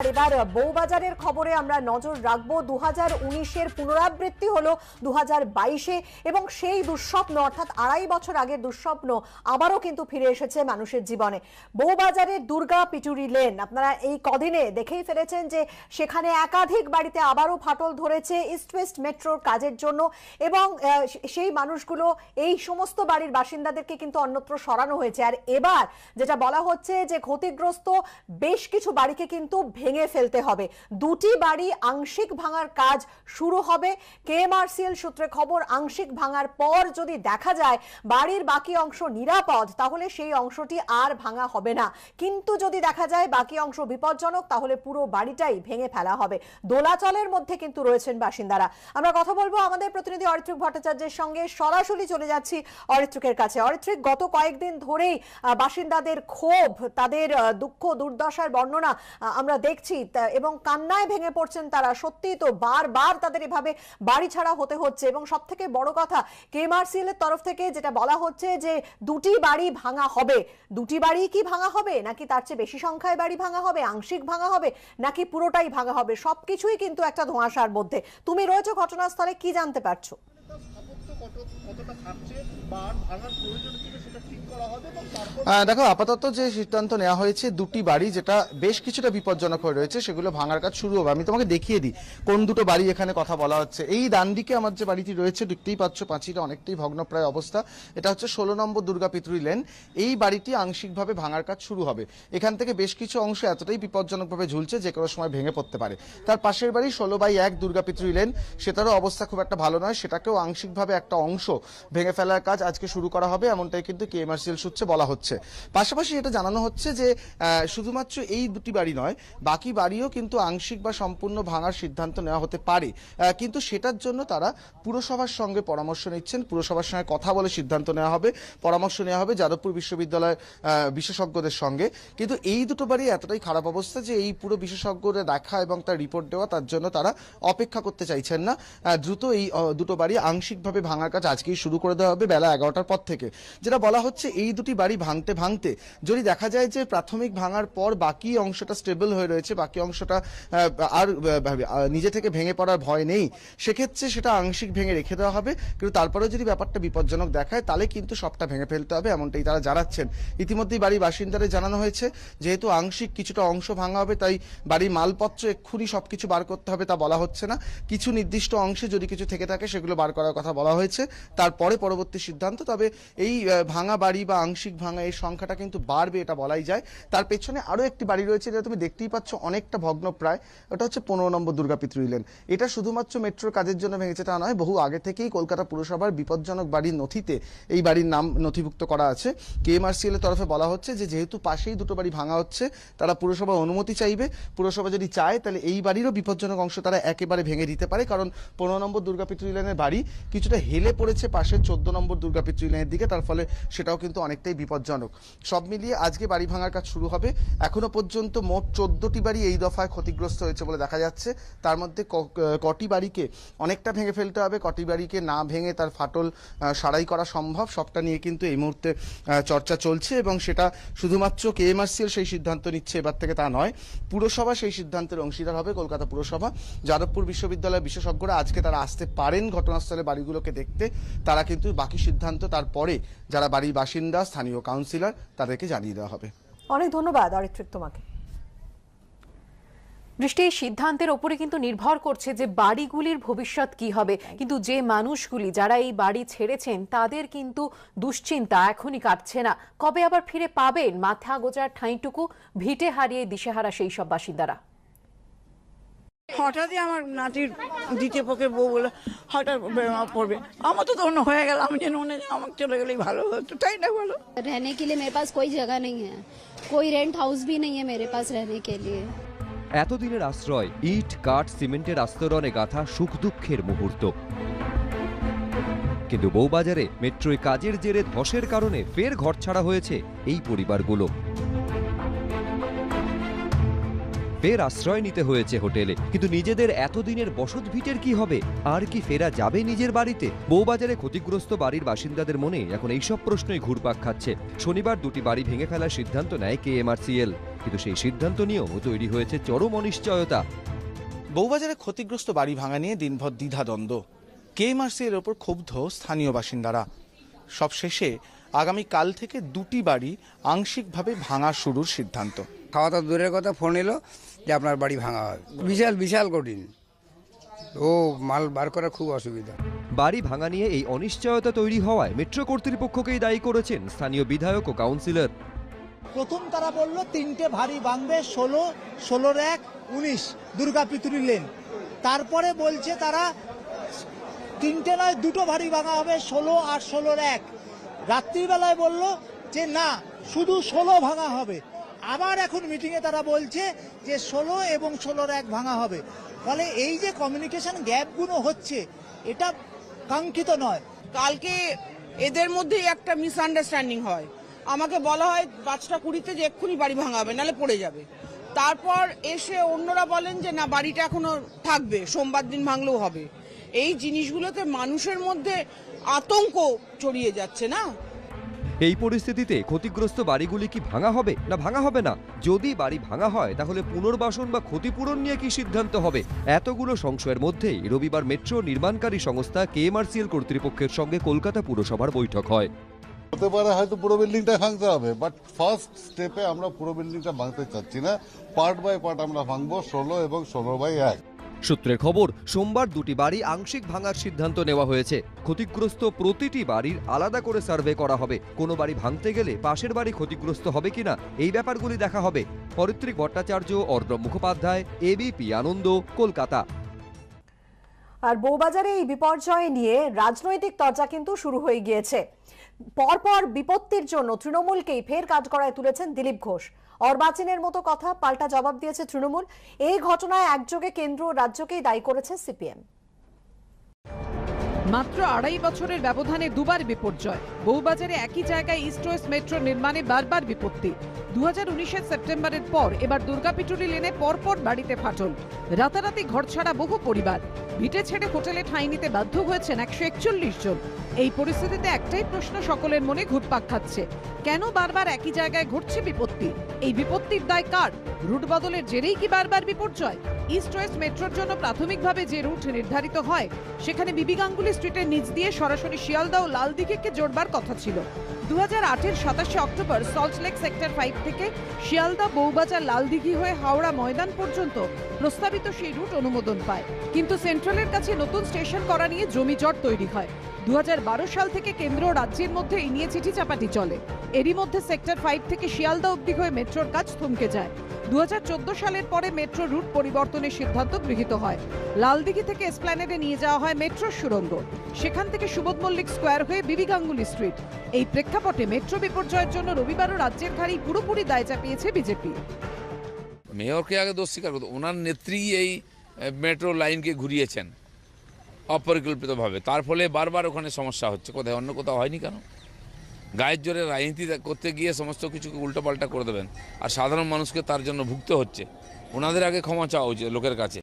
এবার বউবাজারের খবরে আমরা নজর রাখবো। 2019-এর পুনরাবৃত্তি হলো 2022-এ এবং সেই দুঃস্বপ্ন অর্থাৎ 2.5 বছর আগের দুঃস্বপ্ন আবারও কিন্তু ফিরে এসেছে মানুষের জীবনে। বউবাজারের দুর্গা পিটুরি লেন আপনারা এই কদিনে দেখেই ফেলেছেন যে সেখানে একাধিক বাড়িতে আবারও ফাটল ধরেছে ইস্ট ওয়েস্ট মেট্রোর কাজের জন্য এবং সেই মানুষগুলো এই সমস্ত বাড়ির বাসিন্দাদেরকে কিন্তু অন্যত্র সরানো হয়েছে। আর এবার যেটা বলা হচ্ছে যে ক্ষতিগ্রস্ত বেশ কিছু বাড়িকে কিন্তু ভেঙে ফেলতে হবে। দুটি বাড়ি আংশিক ভাঙার কাজ শুরু হবে। কেএমআরসিএল সূত্রে খবর, আংশিক ভাঙার পর যদি দেখা যায় বাড়ির বাকি অংশ নিরাপদ তাহলে সেই অংশটি আর ভাঙা হবে না, কিন্তু যদি দেখা যায় বাকি অংশ বিপজ্জনক তাহলে পুরো বাড়িটাই ভেঙে ফেলা হবে। দোলাচলের মধ্যে কিন্তু রয়েছেন বাসিন্দারা। আমরা কথা বলবো আমাদের প্রতিনিধি অরিত্রিক ভট্টাচার্যের সঙ্গে। সরাসরি চলে যাচ্ছি অরিত্রিকের কাছে। অরিত্রিক, গত কয়েকদিন ধরেই বাসিন্দাদের ক্ষোভ, তাদের দুঃখ দুর্দশার বর্ণনা আমরা দেখছি এবং কান্নায় ভেঙে পড়ছেন তারা। সত্যি তো বারবার তাদের এভাবে বাড়ি ছাড়া হতে হচ্ছে এবং সব থেকে বড় কথা কেএমআরসিএল এর তরফ থেকে যেটা বলা হচ্ছে যে দুটি বাড়ি ভাঙা হবে। দুটি বাড়ি কি ভাঙা হবে নাকি তার চেয়ে বেশি সংখ্যায় বাড়ি ভাঙা হবে, আংশিক ভাঙা হবে নাকি পুরোটাই ভাঙা হবে, সবকিছুই কিন্তু একটা ধোঁয়াশার মধ্যে। তুমি রয়েছো ঘটনাস্থলে, কি জানতে পারছো? দেখো, আপাতত যে সিদ্ধান্ত নেওয়া হয়েছে দুটি বাড়ি যেটা বেশ কিছুটা বিপজ্জনক হয়ে রয়েছে সেগুলো ভাঙার কাজ শুরু হবে। আমি তোমাকে দেখিয়ে দিই কোন দুটো বাড়ি এখানে কথা বলা হচ্ছে। এই ডান দিকে আমার যে বাড়িটি রয়েছে দেখতেই পাচ্ছ, পাঁচিলটা অনেকটাই ভগ্নপ্রায় অবস্থা। এটা হচ্ছে 16 নম্বর দুর্গা পিতুরি লেন। এই বাড়িটি আংশিকভাবে ভাঙার কাজ শুরু হবে। এখান থেকে বেশ কিছু অংশ এতটাই বিপজ্জনকভাবে ঝুলছে যে কোনো সময় ভেঙে পড়তে পারে। তার পাশের বাড়ি 16/1 দুর্গা পিতুরি লেন, সেটারও অবস্থা খুব একটা ভালো নয়, সেটাকেও আংশিকভাবে একটা অংশ ভেঙে ফেলার কাজ আজকে শুরু করা হবে, এমনটাই কিন্তু কেএমআরসিএল সূত্রে বলা হচ্ছে। পাশাপাশি এটা জানানো হচ্ছে যে শুধুমাত্র এই দুটি বাড়ি নয়, বাকি বাড়িও কিন্তু আংশিক বা সম্পূর্ণ ভাঙার সিদ্ধান্ত নেওয়া হতে পারে, কিন্তু সেটার জন্য তারা পুরসভার সঙ্গে পরামর্শ নিচ্ছেন। পুরসভার সঙ্গে কথা বলে সিদ্ধান্ত নেওয়া হবে, পরামর্শ নেওয়া হবে যাদবপুর বিশ্ববিদ্যালয়ের বিশেষজ্ঞদের সঙ্গে। কিন্তু এই দুটো বাড়ি এতটাই খারাপ অবস্থা যে এই পুরো বিশেষজ্ঞদের দেখা এবং তার রিপোর্ট দেওয়া, তার জন্য তারা অপেক্ষা করতে চাইছেন না। দ্রুত এই দুটো বাড়ি আংশিকভাবে ভাঙার কাজ আজকেই শুরু করে দেওয়া হবে বেলা 11টার পর থেকে। যেটা বলা হচ্ছে এই দুটি বাড়ি ভাঙতে ভাঙতে যদি দেখা যায় যে প্রাথমিক ভাঙার পর বাকি অংশটা স্টেবল হয়ে রয়েছে, বাকি অংশটা আর নিজে থেকে ভেঙে পড়ার ভয় নেই, সেক্ষেত্রে সেটা আংশিক ভেঙে রেখে দেওয়া হবে। কিন্তু তারপরেও যদি ব্যাপারটা বিপজ্জনক দেখায় তাহলে কিন্তু সবটা ভেঙে ফেলতে হবে, এমনটাই তারা জানাচ্ছেন। ইতিমধ্যেই বাড়ির বাসিন্দাদের জানানো হয়েছে যেহেতু আংশিক কিছুটা অংশ ভাঙা হবে তাই বাড়ির মালপত্র এক্ষুনি সবকিছু বার করতে হবে তা বলা হচ্ছে না। কিছু নির্দিষ্ট অংশে যদি কিছু থেকে থাকে সেগুলো বার করার কথা বলা হয়েছে, তারপরে পরবর্তী সিদ্ধান্ত। তবে এই ভাঙা বাড়ি বা আংশিক ভাঙা এই সংখ্যাটা কিন্তু বাড়বে এটা বলাই যায়। তার পেছনে আরো একটি বাড়ি রয়েছে যেটা তুমি দেখতেই পাচ্ছ অনেকটা ভগ্নপ্রায়, ওটা হচ্ছে 15 নম্বর দুর্গা পিতুরি লেন। এটা শুধুমাত্র মেট্রোর কাজের জন্য ভেঙেছে তা নয়, বহু আগে থেকেই কলকাতা পুরসভার বিপজ্জনক বাড়ির নথিতে এই বাড়ির নাম নথিভুক্ত করা আছে। কেএমআরসিএল এর তরফে বলা হচ্ছে যে যেহেতু পাশেই দুটো বাড়ি ভাঙা হচ্ছে তারা পুরসভার অনুমতি চাইবে। পুরসভা যদি চায় তাহলে এই বাড়িরও বিপজ্জনক অংশ তারা একেবারে ভেঙে দিতে পারে, কারণ 15 নম্বর দুর্গা পিতুরি লেনের বাড়ি কিছুটা হেলে পড়েছে পাশের 14 নম্বর দুর্গা পিতুরি লেনের দিকে, তার ফলে সেটাও কিন্তু অনেকটাই বিপজ্জনক। সব মিলিয়ে আজকে বাড়ি ভাঙার কাজ শুরু হবে। এখনো পর্যন্ত মোট 14টি বাড়ি এই দফায় ক্ষতিগ্রস্ত হয়েছে বলে দেখা যাচ্ছে। তার মধ্যে কটি বাড়িকে অনেকটা ভেঙে ফেলতে হবে, কটি বাড়িকে না ভেঙে তার ফাটল সারাই করা সম্ভব, সবটা নিয়ে কিন্তু এই মুহূর্তে চর্চা চলছে এবং সেটা শুধুমাত্র কেএমআরসিএল সেই সিদ্ধান্ত নিচ্ছে এবার থেকে তা নয়, পুরসভা সেই সিদ্ধান্তের অংশীদার হবে। কলকাতা পুরসভা, যাদবপুর বিশ্ববিদ্যালয়ের বিশেষজ্ঞরা আজকে তারা আসতে পারেন ঘটনাস্থলে বাড়িগুলোকে দেখতে। তারা কিন্তু বাকি সিদ্ধান্ত তারপরে যারা বাড়ির বাসিন্দা, স্থানীয় কাউন্সিলর তাদেরকে জানিয়ে দেওয়া হবে। অনেক ধন্যবাদ অরিত্রিক তোমাকে। বৃষ্টি, এই সিদ্ধান্তের ওপরে কিন্তু নির্ভর করছে যে বাড়িগুলির ভবিষ্যৎ কি হবে, কিন্তু যে মানুষগুলি যারা এই বাড়ি ছেড়েছেন তাদের কিন্তু দুশ্চিন্তা এখনই কাটছে না। কবে আবার ফিরে পাবেন মাথা গোজার ঠাঁইটুকু? ভিটে হারিয়ে দিশেহারা সেই সব বাসিন্দারা। হঠাৎই আমার নাতির দ্বিতীয় পক্ষের বউ বলে হঠাৎ পড়বে, আমার তো তখন হয়ে গেল, আমি যেন আমাকে চলে গেলেই ভালো হতো, তাই না বলো? रहने के लिए मेरे पास कोई जगह नहीं है, कोई रेंट हाउस भी नहीं है मेरे पास रहने के लिए। এতদিনের আশ্রয়, ইট কাঠ সিমেন্টের আস্তরণে গাঁথা সুখ দুঃখের মুহূর্ত, কিন্তু বউবাজারে মেট্রোয় কাজের জেরে ধসের কারণে ফের ঘরছাড়া হয়েছে এই পরিবারগুলো। ফের আশ্রয় নিতে হয়েছে হোটেলে, কিন্তু নিজেদের এতদিনের বসত ভিটের কি হবে? আর কি ফেরা যাবে নিজের বাড়িতে? বউবাজারে ক্ষতিগ্রস্ত বাড়ির বাসিন্দাদের মনে এখন এইসব প্রশ্নই ঘুরপাক খাচ্ছে। শনিবার দুটি বাড়ি ভেঙে ফেলার সিদ্ধান্ত নেয় কেএমআরসিএল। কিন্তু সেই সিদ্ধান্ত নিয়েও তৈরি হয়েছে চরম অনিশ্চয়তা। বউবাজারে ক্ষতিগ্রস্ত বাড়ি ভাঙা নিয়ে দিনভর দ্বিধাদ্বন্দ্ব। কেএমআরসি-এর ওপর ক্ষুব্ধ স্থানীয় বাসিন্দারা। সবশেষে আগামীকাল থেকে দুটি বাড়ি আংশিকভাবে ভাঙা শুরুর সিদ্ধান্ত। খাওয়া তো দূরের কথা, ফোন এলো যে আপনার বাড়ি ভাঙা হবে। বিশাল বিশাল কঠিন, ও মাল বার করা খুব অসুবিধা। বাড়ি ভাঙা নিয়ে এই অনিশ্চয়তা তৈরি হওয়ায় মেট্রো কর্তৃপক্ষকেই দায়ী করেছেন স্থানীয় বিধায়ক ও কাউন্সিলর। প্রথম তারা বললো 3টে ভারী ভাঙবে, 16, 16-1, 19 দুর্গা পিতুরি লেন। তারপরে বলছে তারা 3টে নয় 2টো ভারী ভাঙা হবে, 16 আর 16-1। রাত্রিবেলায় বলল যে না, শুধু 16 ভাঙা হবে। আবার এখন মিটিংয়ে তারা বলছে যে 16 এবং 16-1 ভাঙা হবে। ফলে এই যে কমিউনিকেশন গ্যাপগুলো হচ্ছে, এটা কাঙ্ক্ষিত নয়। কালকে এদের মধ্যেই একটা মিসআন্ডারস্ট্যান্ডিং হয়। আমাকে বলা হয় 5টা 20-তে যে এক্ষুনি বাড়ি ভাঙা হবে, নাহলে পড়ে যাবে। তারপর এসে অন্যরা বলেন যে না, বাড়িটা এখনো থাকবে, সোমবার দিন ভাঙলেও হবে। এই জিনিসগুলোতে মানুষের মধ্যে আতঙ্ক ছড়িয়ে যাচ্ছে না। এই পরিস্থিতিতে ক্ষতিগ্রস্ত বাড়িগুলি কি ভাঙা হবে না ভাঙা হবে না? যদি বাড়ি ভাঙা হয় তাহলে পুনর্বাসন বা ক্ষতিপূরণ নিয়ে কি সিদ্ধান্ত হবে? এতগুলো সংশয়ের মধ্যেই রবিবার মেট্রো নির্মাণকারী সংস্থা কেএমআরসিএল কর্তৃপক্ষের সঙ্গে কলকাতা পুরসভার বৈঠক হয়। হতে পারে হয়তো পুরো বিল্ডিংটা ভাঙতে হবে, বাট ফার্স্ট স্টেপে আমরা পুরো বিল্ডিংটা ভাঙতে চাচ্ছি না, পার্ট বাই পার্ট আমরা ভাঙবো 16 এবং 16/1। সূত্রের খবর, সোমবার দুটি বাড়ি আংশিক ভাঙার সিদ্ধান্ত নেওয়া হয়েছে। ক্ষতিগ্রস্ত প্রতিটি বাড়ির আলাদা করে সার্ভে করা হবে। কোনো বাড়ি ভাঙতে গেলে পাশের বাড়ি ক্ষতিগ্রস্ত হবে কিনা এই ব্যাপারগুলি দেখা হবে। পরিত্রিক ভট্টাচার্য, অর্ণব মুখোপাধ্যায়, এবিপি আনন্দ, কলকাতা। আর বউবাজারে এই বিপর্যয় নিয়ে রাজনৈতিক চর্চা কিন্তু শুরু হয়ে গিয়েছে। পরপর বিপত্তির জন্য তৃণমূলকেই ফের কাঠগড়ায় তুলেছেন দিলীপ ঘোষ। অর্বাচীনের মতো কথা পাল্টা জবাব দিয়েছে তৃণমূল। এই ঘটনায় একযোগে কেন্দ্র ও রাজ্যকেই দায়ী করেছে সিপিএম। মাত্র 2.5 বছরের ব্যবধানে দুবার বিপর্যয়। বউবাজারে একই জায়গায় ইস্ট ওয়েস্ট মেট্রো নির্মাণে বারবার বিপত্তি। 2019-এর সেপ্টেম্বরের পর এবার দুর্গাপিটুরি লেনে পরপর বাড়িতে ফাটল। রাতারাতি ঘরছাড়া বহু পরিবার। ভিটে ছেড়ে হোটেলে ঠাঁই নিতে বাধ্য হয়েছেন 141 জন। এই পরিস্থিতিতে একটাই প্রশ্ন সকলের মনে ঘুরপাক খাচ্ছে, কেন বারবার একই জায়গায় ঘটছে বিপত্তি? এই বিপত্তির দায় কার? রুট বদলের জেরেই কি বারবার বিপর্যয়? ইস্ট ওয়েস্ট মেট্রোর জন্য প্রাথমিকভাবে যে রুট নির্ধারিত হয়, সেখানে বিবি গাঙ্গুলি স্ট্রিটের নিচ দিয়ে সরাসরি শিয়ালদা ও লালদিঘিকে জোড়বার কথা ছিল। 2008-এর 27শে অক্টোবর সল্টলেক সেক্টর 5 থেকে শিয়ালদা, বউবাজার, লালদিঘি হয়ে হাওড়া ময়দান পর্যন্ত প্রস্তাবিত সেই রুট অনুমোদন পায়। কিন্তু সেন্ট্রালের কাছে নতুন স্টেশন করা নিয়ে জমিজট তৈরি হয়। 2012 সাল থেকে কেন্দ্র ও রাজ্যের মধ্যে এই নিয়ে চিঠি চাপাটি চলে। এরই মধ্যে সেক্টর 5 থেকে শিয়ালদা অবধি হয়ে মেট্রোর কাজ থমকে যায়। 2014 সালের পরে মেট্রো রুট পরিবর্তনের সিদ্ধান্ত গৃহীত হয়। লালদিঘি থেকে এসপ্ল্যানেডে নিয়ে যাওয়া হয় মেট্রোর সুড়ঙ্গ। সেখান থেকে সুবোধ মল্লিক স্কোয়ার হয়ে বিবি গাঙ্গুলি স্ট্রিট। এই প্রেক্ষাপটে মেট্রো বিপর্যয়ের জন্য রবিবারও রাজ্যের ঘাড়ি পুরোপুরি দায় চাপিয়েছে বিজেপি। মেয়রকে আগে দোষ স্বীকার করতে, ওনার নেত্রী এই মেট্রো লাইনকে ঘুরিয়েছেন অপরিকল্পিতভাবে। তার ফলে বারবার ওখানে সমস্যা হচ্ছে, কোথায় অন্য কোথাও হয়নি কেন? গায়ের জোরে রাজনীতি করতে গিয়ে সমস্ত কিছুকে উল্টোপাল্টা করে দেবেন, আর সাধারণ মানুষকে তার জন্য ভুগতে হচ্ছে। ওনাদের আগে ক্ষমা চাওয়া উচিত লোকের কাছে।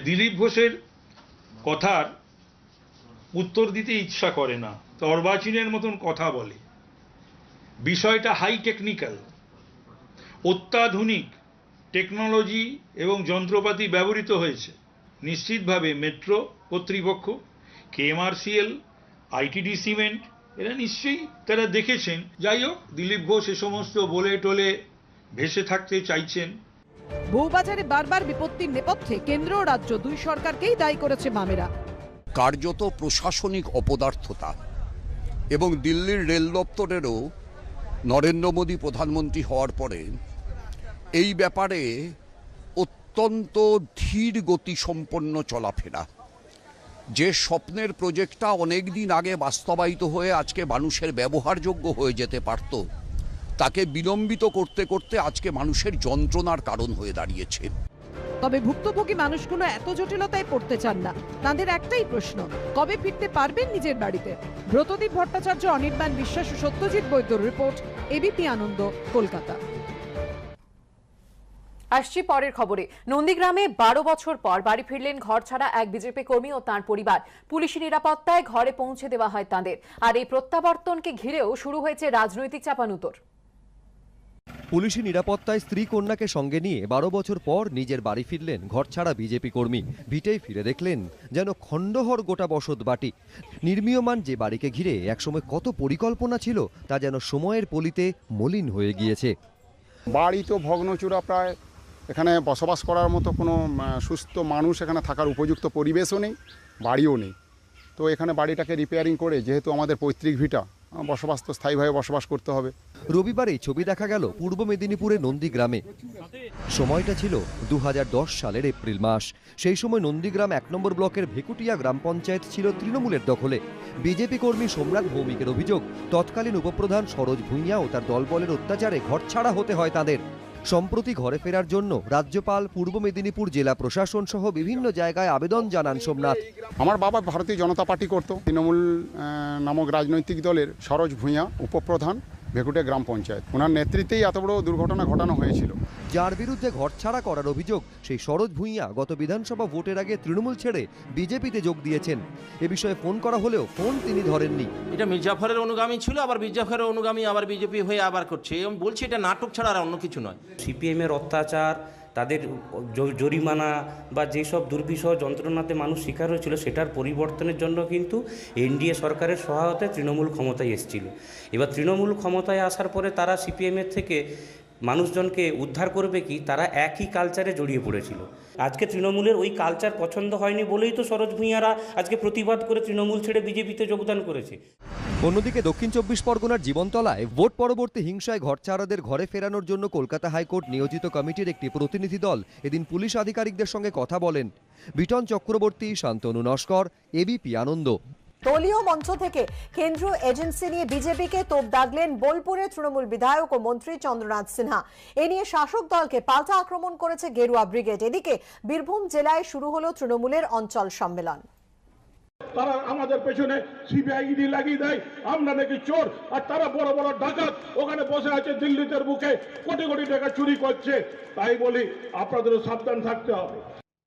দিলীপ ঘোষের কথার উত্তর দিতে ইচ্ছা করে না, অর্বাচীনের মতন কথা বলে। বিষয়টা হাই টেকনিক্যাল, অত্যাধুনিক টেকনোলজি এবং যন্ত্রপাতি ব্যবহৃত হয়েছে। নিশ্চিতভাবে মেট্রো কর্তৃপক্ষ, কেএমআরসিএল, আইটিডি সিমেন্ট, এরা নিশ্চয়ই তারা দেখেছেন। যাই হোক, দিলীপ ঘোষ এ সমস্ত বলে টলে ভেসে থাকতে চাইছেন। বউবাজারে বারবার বিপত্তির নেপথ্যে কেন্দ্র ও রাজ্য দুই সরকারকেই দায়ী করেছে বামেরা। কার্যত প্রশাসনিক অপদার্থতা এবং দিল্লির রেল দপ্তরেরও নরেন্দ্র মোদী প্রধানমন্ত্রী হওয়ার পরে এই ব্যাপারে অত্যন্ত ধীর গতিসম্পন্ন চলাফেরা। যে স্বপ্নের প্রজেক্টটা অনেক দিন আগে বাস্তবায়িত হয়ে আজকে মানুষের ব্যবহারযোগ্য হয়ে যেতে পারত, তাকে বিলম্বিত করতে করতে আজকে মানুষের যন্ত্রণার কারণ হয়ে দাঁড়িয়েছে। তবে ভুক্তভোগী মানুষগুলো এত জটিলতায় পড়তে চান না। তাদের একটাই প্রশ্ন, কবে ফিরতে পারবেন নিজের বাড়িতে? ব্রতদীপ ভট্টাচার্য, অনির্বাণ বিশ্বাস ও সত্যজিৎ বৈদ্যর রিপোর্ট, এবিপি আনন্দ, কলকাতা। আসছি পরের খবরে। নন্দীগ্রামে 12 বছর পর বাড়ি ফিরলেন ঘর ছাড়া এক বিজেপি কর্মী ও তাঁর পরিবার। পুলিশি নিরাপত্তায় ঘরে পৌঁছে দেওয়া হয় তাঁদের। আর এই প্রত্যাবর্তনকে ঘিরেও শুরু হয়েছে রাজনৈতিক চাপানুতর। পুলিশি নিরাপত্তায় স্ত্রী কন্যাকে সঙ্গে নিয়ে 12 বছর পর নিজের বাড়ি ফিরলেন ঘরছাড়া বিজেপি কর্মী। ভিটেই ফিরে দেখলেন যেন খণ্ডহর গোটা বসত বাটি। নির্মীয়মান যে বাড়িকে ঘিরে একসময় কত পরিকল্পনা ছিল তা যেন সময়ের পলিতে মলিন হয়ে গিয়েছে। বাড়ি তো ভগ্নচূড়া প্রায়, এখানে বসবাস করার মতো কোনো সুস্থ মানুষ এখানে থাকার উপযুক্ত পরিবেশও নেই, বাড়িও নেই। তো এখানে বাড়িটাকে রিপেয়ারিং করে, যেহেতু আমাদের পৈতৃক ভিটা, বসবাস তো স্থায়ীভাবে বসবাস করতে হবে। রবিবার এই ছবি দেখা গেল পূর্ব মেদিনীপুরের নন্দীগ্রামে। সময়টা ছিল 2010 সালের এপ্রিল মাস। সেই সময় নন্দীগ্রাম 1 নম্বর ব্লকের ভেকুটিয়া গ্রাম পঞ্চায়েত ছিল তৃণমূলের দখলে। বিজেপি কর্মী সোমনাথ ভৌমিকের অভিযোগ, তৎকালীন উপপ্রধান সরোজ ভূঁইয়া ও তার দলবলের অত্যাচারে ঘরছাড়া হতে হয় তাদের। সম্প্রতি ঘরে ফেরার জন্য রাজ্যপাল, পূর্ব মেদিনীপুর জেলা প্রশাসন সহ বিভিন্ন জায়গায় আবেদন জানান সোমনাথ। আমার বাবা ভারতীয় জনতা পার্টি করত, তৃণমূল নামক রাজনৈতিক দলের সরোজ ভূঁইয়া উপপ্রধান, ভেকুটিয়া গ্রাম পঞ্চায়েত, ওনার নেতৃত্বেই এত বড় দুর্ঘটনা ঘটানো হয়েছিল। যার বিরুদ্ধে ঘরছাড়া করার অভিযোগ, সেই সরোজ ভূঁইয়া গত বিধানসভা ভোটের আগে তৃণমূল ছেড়ে বিজেপিতে যোগ দিয়েছেন। এ বিষয়ে ফোন করা হলেও ফোন তিনি ধরেননি। এটা মির্জাফরের অনুগামী ছিল, আবার মির্জাফরের অনুগামী আবার বিজেপি হয়ে আবার করছে। আমি বলছি এটা নাটক ছাড়া আর অন্য কিছু নয়। সিপিএমের অত্যাচার, তাদের জরিমানা বা যেসব দুর্বিষহ যন্ত্রণাতে মানুষ শিকার হয়েছিল, সেটার পরিবর্তনের জন্য কিন্তু এনডিএ সরকারের সহায়তায় তৃণমূল ক্ষমতায় এসেছিল। এবার তৃণমূল ক্ষমতায় আসার পরে তারা সিপিএমের থেকে মানুষজনকে উদ্ধার করবে কি, তারা একই কালচারে জড়িয়ে পড়েছিল। আজকে তৃণমূলের ওই কালচার পছন্দ হয়নি বলেই তো সরোজ ভূঁইয়ারা আজকে প্রতিবাদ করে তৃণমূল ছেড়ে বিজেপিতে যোগদান করেছে। অন্যদিকে দক্ষিণ 24 পরগনার জীবনতলায় ভোট পরবর্তী হিংসায় ঘরছাড়াদের ঘরে ফেরানোর জন্য কলকাতা হাইকোর্ট নিয়োজিত কমিটির একটি প্রতিনিধি দল এদিন পুলিশ আধিকারিকদের সঙ্গে কথা বলেন। বিটন চক্রবর্তী, শান্তনু নস্কর, এবিপি আনন্দ। দলীয় মঞ্চ থেকে কেন্দ্রীয় এজেন্সি নিয়ে বিজেপিকে তোপ দাগলেন বোলপুরের তৃণমূল বিধায়ক ও মন্ত্রী চন্দ্রনাথ সিনহা। এ নিয়ে শাসক দলকে পাল্টা আক্রমণ করেছে গেরুয়া ব্রিগেড। এদিকে বীরভূম জেলায় শুরু হলো তৃণমূলের অঞ্চল সম্মেলন। তারা আমাদের পেছনে সিবিআই ইডি লাগিয়ে দেয়, আমরা নাকি চোর, আর তারা বড় বড় ডাকাত ওখানে বসে আছে দিল্লিতে বুকে, কোটি কোটি টাকা চুরি করছে। তাই বলি আপনাদেরও সাবধান থাকতে হবে।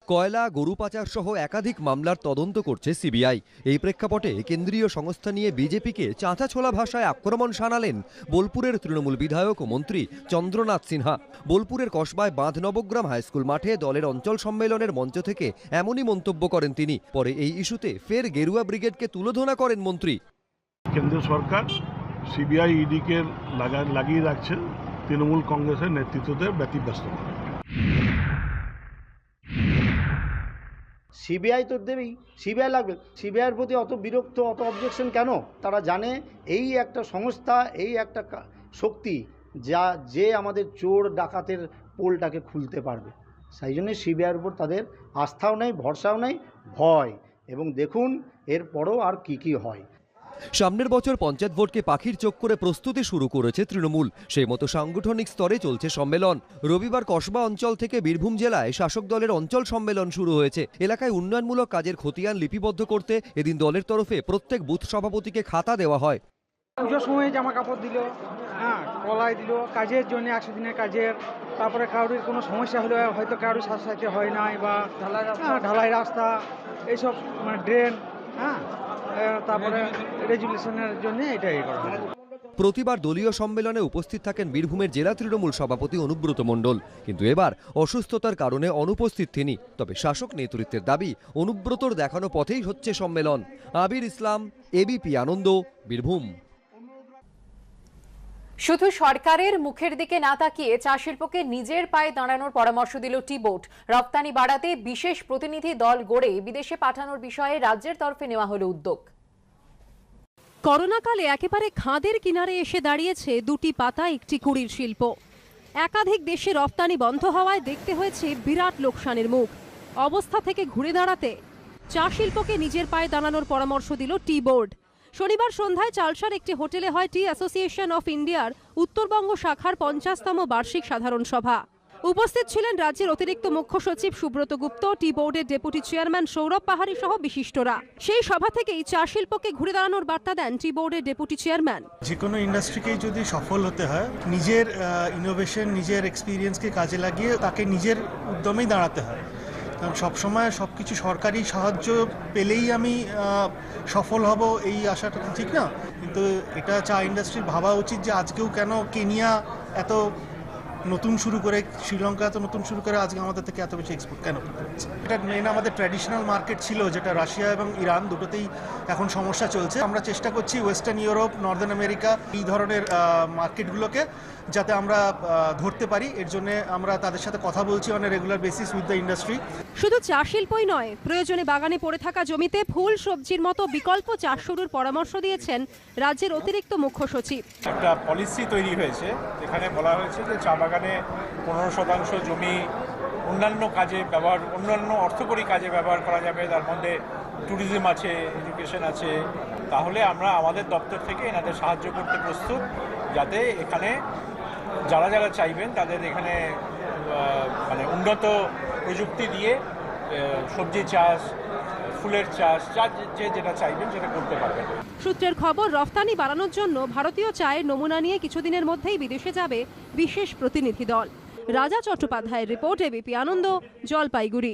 কয়লা, গরু পাচার সহ একাধিক মামলার তদন্ত করছে সিবিআই। এই প্রেক্ষাপটে কেন্দ্রীয় সংস্থা নিয়ে বিজেপিকে চাঁচাছোলা ভাষায় আক্রমণ শানালেন বোলপুরের তৃণমূল বিধায়ক ও মন্ত্রী চন্দ্রনাথ সিনহা। বোলপুরের কসবায় বাঁধ নবগ্রাম হাইস্কুল মাঠে দলের অঞ্চল সম্মেলনের মঞ্চ থেকে এমনই মন্তব্য করেন তিনি। পরে এই ইস্যুতে ফের গেরুয়া ব্রিগেডকে তুলোধনা করেন মন্ত্রী। কেন্দ্রীয় সরকার সিবিআই ইডিকে লাগিয়ে রাখছে তৃণমূল কংগ্রেসের নেতৃত্বতে ব্যতিব্যস্ত করে। সিবিআই তো দেবেই, সিবিআই লাগবে। সিবিআইয়ের প্রতি অত বিরক্ত, অত অবজেকশন কেন? তারা জানে এই একটা সংস্থা, এই একটা শক্তি যে আমাদের চোর ডাকাতের পোলটাকে খুলতে পারবে। সেই জন্য সিবিআইয়ের উপর তাদের আস্থাও নেই, ভরসাও নেই, ভয়। এবং দেখুন এরপরও আর কি হয়। সামনের বছর পঞ্চায়েত ভোটকে পাখির চোখ করে প্রস্তুতি শুরু করেছে তৃণমূল। সেই মতো সাংগঠনিক স্তরে চলছে সম্মেলন। রবিবার কসবা অঞ্চল থেকে বীরভূম জেলায় শাসক দলের অঞ্চল সম্মেলন শুরু হয়েছে। এলাকায় উন্নয়নমূলক কাজের খতিয়ান লিপিবদ্ধ করতে এদিন দলের তরফে প্রত্যেক বুথ সভাপতিকে খাতা দেওয়া হয়। পুজোর সময় জামা কাপড় দিল, কলাই দিল, কাজের জন্য 100 দিনের কাজের। তারপরে কারোর কোনো সমস্যা হলে হয়তো কারোর সাথে হয় নাই, বা ঢালাই রাস্তা, এইসব মানে ড্রেন, তারপরে রেজুলেশনের জন্য এটাই করা হয়। প্রতিবার দলীয় সম্মেলনে উপস্থিত থাকেন বীরভূমের জেলা তৃণমূল সভাপতি অনুব্রত মণ্ডল, কিন্তু এবার অসুস্থতার কারণে অনুপস্থিত তিনি। তবে শাসক নেতৃত্বের দাবি, অনুব্রতর দেখানো পথেই হচ্ছে সম্মেলন। আবির ইসলাম, এবিপি আনন্দ, বীরভূম। শুধু সরকারের মুখের দিকে না তাকিয়ে চা শিল্পকে নিজের পায়ে দাঁড়ানোর পরামর্শ দিল টি বোর্ড। রপ্তানি বাড়াতে বিশেষ প্রতিনিধি দল গড়ে বিদেশে পাঠানোর বিষয়ে রাজ্যের তরফে নেওয়া হলো উদ্যোগ। করোনাকালে একেবারে খাদের কিনারে এসে দাঁড়িয়েছে দুটি পাতা একটি কুড়ির শিল্প। একাধিক দেশে রপ্তানি বন্ধ হওয়ায় দেখতে হয়েছে বিরাট লোকসানের মুখ। অবস্থা থেকে ঘুরে দাঁড়াতে চা শিল্পকে নিজের পায়ে দাঁড়ানোর পরামর্শ দিল টি বোর্ড। শনিবার সন্ধ্যায় চালসার একটি হোটেলে হয় টি অ্যাসোসিয়েশন অফ ইন্ডিয়ার উত্তরবঙ্গ শাখার 50তম বার্ষিক সাধারণ সভা। উপস্থিত ছিলেন রাজ্যের অতিরিক্ত মুখ্য সচিব সুব্রত গুপ্ত, টি বোর্ডের ডেপুটি চেয়ারম্যান সৌরভ পাহাড়ি সহ বিশিষ্টরা। সেই সভা থেকেই চা শিল্পকে ঘুরে দাঁড়ানোর বার্তা দেন টি বোর্ডের ডেপুটি চেয়ারম্যান। যে কোনো ইন্ডাস্ট্রিকেই যদি সফল হতে হয়, নিজের ইনোভেশন, নিজের এক্সপিরিয়েন্সকে কাজে লাগিয়ে তাকে নিজের উদ্যমেই দাঁড়াতে হয়। কারণ সবসময় সব কিছু সরকারি সাহায্য পেলেই আমি সফল হব এই আশাটা তো ঠিক না। কিন্তু এটা চা ইন্ডাস্ট্রির ভাবা উচিত যে আজকেও কেন কেনিয়া এত নতুন শুরু করে, শ্রীলঙ্কা এত নতুন শুরু করে আজকে আমাদের থেকে এত বেশি এক্সপোর্ট কেন করতে হচ্ছে। এটা মেন আমাদের ট্র্যাডিশনাল মার্কেট ছিল, যেটা রাশিয়া এবং ইরান দুটোতেই এখন সমস্যা চলছে। আমরা চেষ্টা করছি ওয়েস্টার্ন ইউরোপ, নর্দার্ন আমেরিকা এই ধরনের মার্কেটগুলোকে যাতে আমরা ধরতে পারি। এর জন্য আমরা তাদের সাথে কথা বলছি on regular basis with the industry. শুধু চা শিল্পই নয়, প্রয়োজনে বাগানে পড়ে থাকা জমিতে ফুল সবজির মতো বিকল্প চাষ শুরুর পরামর্শ দিয়েছেন রাজ্যের অতিরিক্ত মুখ্য সচিব। একটা পলিসি তৈরি হয়েছে, যেখানে বলা হয়েছে যে চা বাগানে 15% জমি অন্যান্য কাজে ব্যবহার, অন্যান্য অর্থকরী কাজে ব্যবহার করা যাবে। তার মধ্যে ট্যুরিজম আছে, এডুকেশন আছে। তাহলে আমরা আমাদের দপ্তর থেকে এনাদের সাহায্য করতে প্রস্তুত, যাতে এখানে যারা যারা চাইবেন তাদের এখানে মানে উন্নত প্রযুক্তি দিয়ে সবজি চাষ, ফুলের চাষ, যে যেটা চাইবেন সেটা করতে পারবেন। সূত্রের খবর, রফতানি বাড়ানোর জন্য ভারতীয় চায়ের নমুনা নিয়ে কিছুদিনের মধ্যেই বিদেশে যাবে বিশেষ প্রতিনিধি দল। রাজা চট্টোপাধ্যায়ের রিপোর্ট, এবিপি আনন্দ, জলপাইগুড়ি।